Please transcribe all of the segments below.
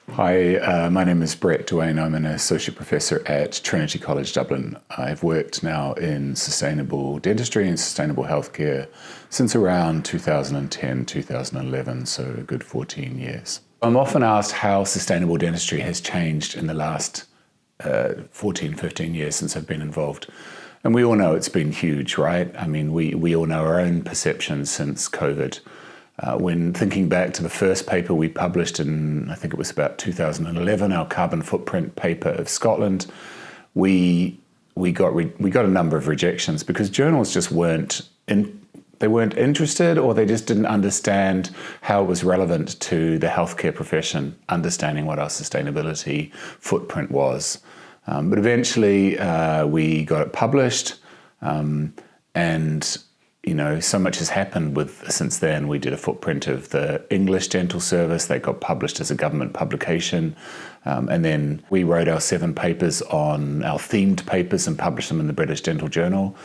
Hi, my name is Duane. I'm an associate professor at Trinity College Dublin. I've worked now in sustainable dentistry and sustainable healthcare since around 2010, 2011, so a good 14 years. I'm often asked how sustainable dentistry has changed in the last 14, 15 years since I've been involved. And we all know it's been huge, right? I mean, we all know our own perceptions since COVID. When thinking back to the first paper we published in, I think it was about 2011, our carbon footprint paper of Scotland, we got a number of rejections because journals just weren't interested, or they just didn't understand how it was relevant to the healthcare profession, understanding what our sustainability footprint was. But eventually we got it published, and so much has happened since then. We did a footprint of the English dental service that got published as a government publication. And then we wrote our 7 papers on our themed papers and published them in the British Dental Journal.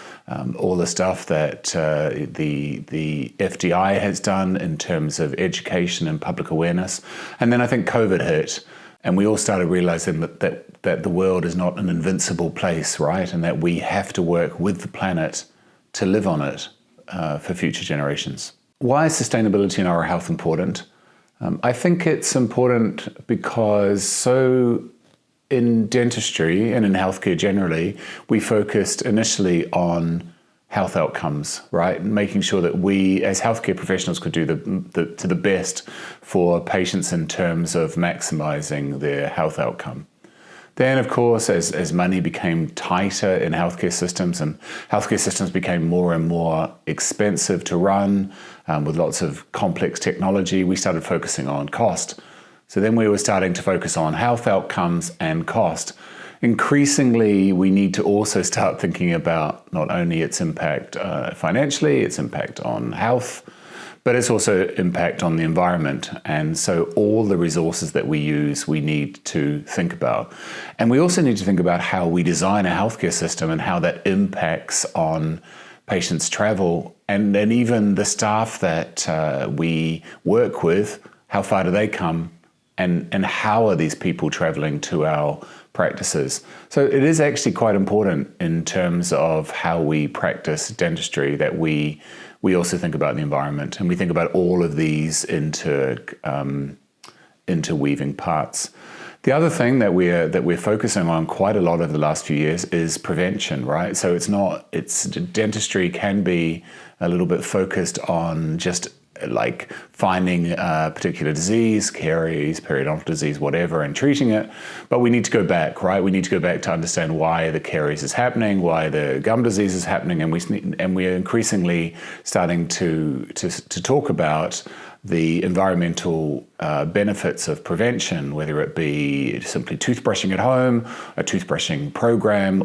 All the stuff that the FDI has done in terms of education and public awareness. And then I think COVID hit, and we all started realizing that the world is not an invincible place, right? And that we have to work with the planet to live on it. For future generations. Why is sustainability in oral health important? I think it's important because in dentistry and in healthcare generally, we focused initially on health outcomes, right? And making sure that we as healthcare professionals could do the best for patients in terms of maximizing their health outcome. Then, of course, as money became tighter in healthcare systems and healthcare systems became more and more expensive to run with lots of complex technology, we started focusing on cost. So then we were starting to focus on health outcomes and cost. Increasingly, we need to also start thinking about not only its impact financially, its impact on health, but it's also impact on the environment. And so all the resources that we use, we need to think about. And we also need to think about how we design a healthcare system and how that impacts on patients' travel and even the staff that we work with. How far do they come? And how are these people traveling to our practices? So it is actually quite important in terms of how we practice dentistry that we also think about the environment, and we think about all of these interweaving parts. The other thing that we're focusing on quite a lot over the last few years is prevention, right? So dentistry can be a little bit focused on just like finding a particular disease, caries, periodontal disease, whatever, and treating it. But we need to go back, right? We need to go back to understand why the caries is happening, why the gum disease is happening, and we're increasingly starting to talk about the environmental benefits of prevention, whether it be simply toothbrushing at home, a toothbrushing program,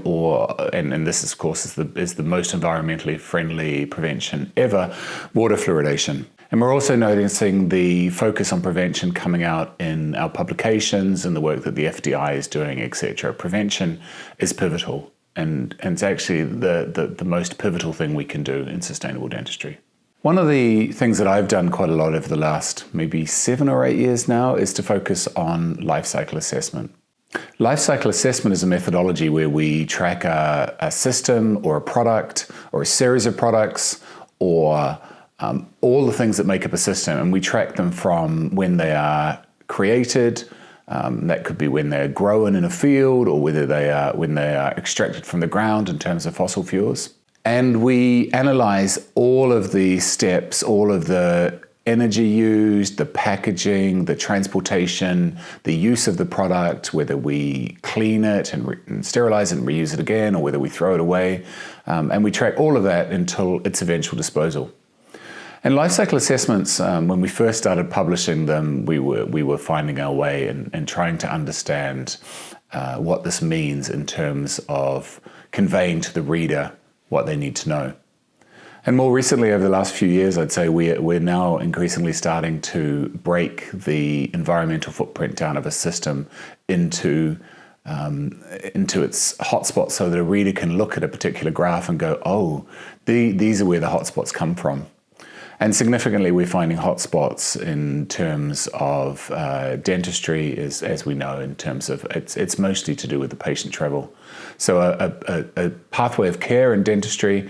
and this, of course, is the most environmentally friendly prevention ever, water fluoridation. And we're also noticing the focus on prevention coming out in our publications and the work that the FDI is doing, etc. Prevention is pivotal, and it's actually the most pivotal thing we can do in sustainable dentistry. One of the things that I've done quite a lot over the last maybe 7 or 8 years now is to focus on life cycle assessment. Life cycle assessment is a methodology where we track a system or a product or a series of products or all the things that make up a system, and we track them from when they are created. That could be when they're grown in a field, or when they are extracted from the ground in terms of fossil fuels. And we analyze all of the steps, all of the energy used, the packaging, the transportation, the use of the product, whether we clean it and sterilize it and reuse it again, or whether we throw it away. And we track all of that until its eventual disposal. And life cycle assessments, when we first started publishing them, we were finding our way and trying to understand what this means in terms of conveying to the reader what they need to know. And more recently, over the last few years, I'd say we're now increasingly starting to break the environmental footprint down of a system into its hotspots, so that a reader can look at a particular graph and go, oh, these are where the hotspots come from. And significantly, we're finding hotspots in terms of dentistry, as we know, in terms of it's mostly to do with the patient travel. So a pathway of care in dentistry,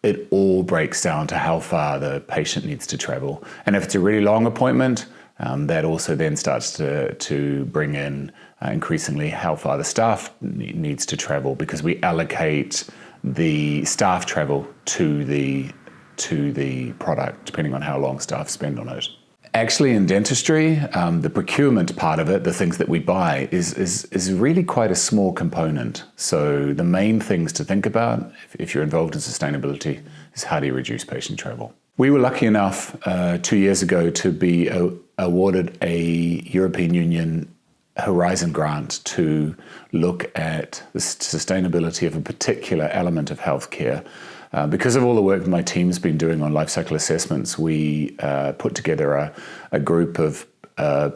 it all breaks down to how far the patient needs to travel. And if it's a really long appointment, that also then starts to bring in increasingly how far the staff needs to travel, because we allocate the staff travel to the product depending on how long staff spend on it. Actually, in dentistry, the procurement part of it, the things that we buy, is really quite a small component. So the main things to think about if you're involved in sustainability is how do you reduce patient travel. We were lucky enough 2 years ago to be awarded a European Union Horizon grant to look at the sustainability of a particular element of healthcare. Because of all the work my team's been doing on life cycle assessments, we put together a group of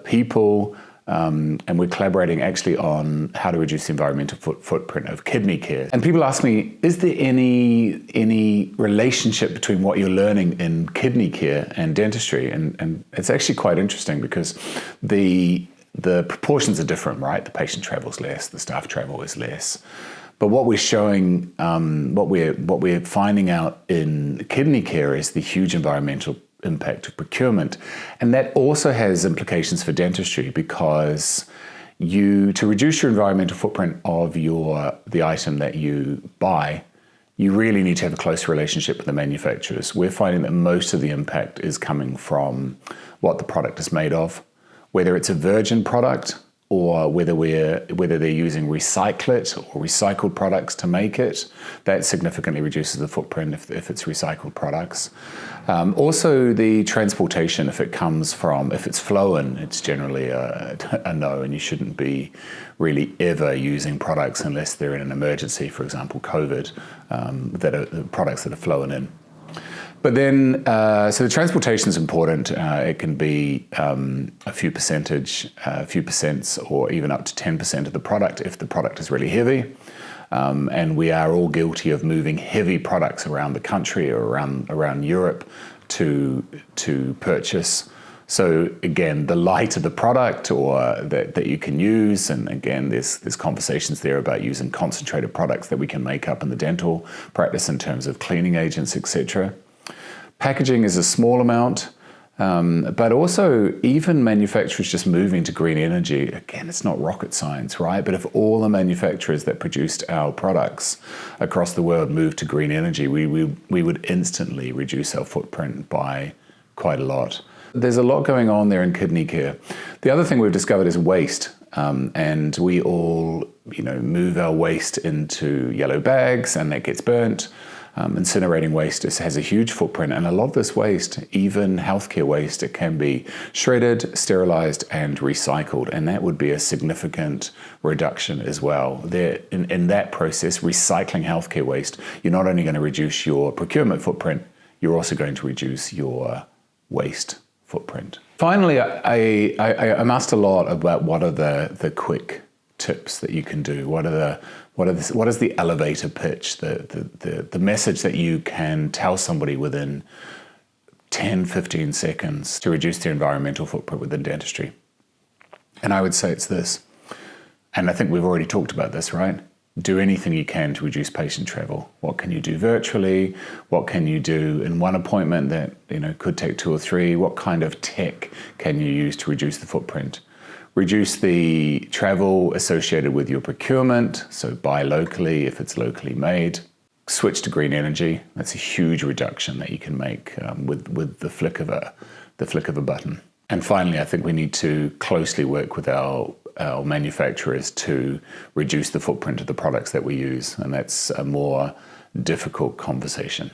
people, and we're collaborating actually on how to reduce the environmental footprint of kidney care. And people ask me, is there any relationship between what you're learning in kidney care and dentistry? And it's actually quite interesting, because the proportions are different, right? The patient travels less, the staff travel is less. But what we're showing, what we're finding out in kidney care is the huge environmental impact of procurement. And that also has implications for dentistry, because to reduce your environmental footprint of the item that you buy, you really need to have a close relationship with the manufacturers. We're finding that most of the impact is coming from what the product is made of, whether it's a virgin product or whether they're using recycled products to make it. That significantly reduces the footprint if it's recycled products. Also, the transportation, if it's flown, it's generally a no, and you shouldn't be really ever using products unless they're in an emergency, for example, COVID, products that are flown in. But then, so the transportation is important. It can be a few percents, or even up to 10% of the product if the product is really heavy. And we are all guilty of moving heavy products around the country or around Europe to purchase. So again, the lighter the product or that you can use, and again, there's conversations there about using concentrated products that we can make up in the dental practice in terms of cleaning agents, etc. Packaging is a small amount, but also even manufacturers just moving to green energy. Again, it's not rocket science, right? But if all the manufacturers that produced our products across the world moved to green energy, we would instantly reduce our footprint by quite a lot. There's a lot going on there in kidney care. The other thing we've discovered is waste, and we all move our waste into yellow bags, and that gets burnt. Incinerating waste has a huge footprint, and a lot of this waste, even healthcare waste, it can be shredded, sterilized, and recycled, and that would be a significant reduction as well. In that process, recycling healthcare waste, you're not only going to reduce your procurement footprint, you're also going to reduce your waste footprint. Finally, I'm asked a lot about what are the quick tips that you can do. What is the elevator pitch, the message that you can tell somebody within 10-15 seconds to reduce their environmental footprint within dentistry? And I would say it's this, and I think we've already talked about this, right? Do anything you can to reduce patient travel. What can you do virtually? What can you do in one appointment that could take 2 or 3? What kind of tech can you use to reduce the footprint? Reduce the travel associated with your procurement, so buy locally if it's locally made. Switch to green energy. That's a huge reduction that you can make with the flick of a button. And finally, I think we need to closely work with our manufacturers to reduce the footprint of the products that we use, and that's a more difficult conversation.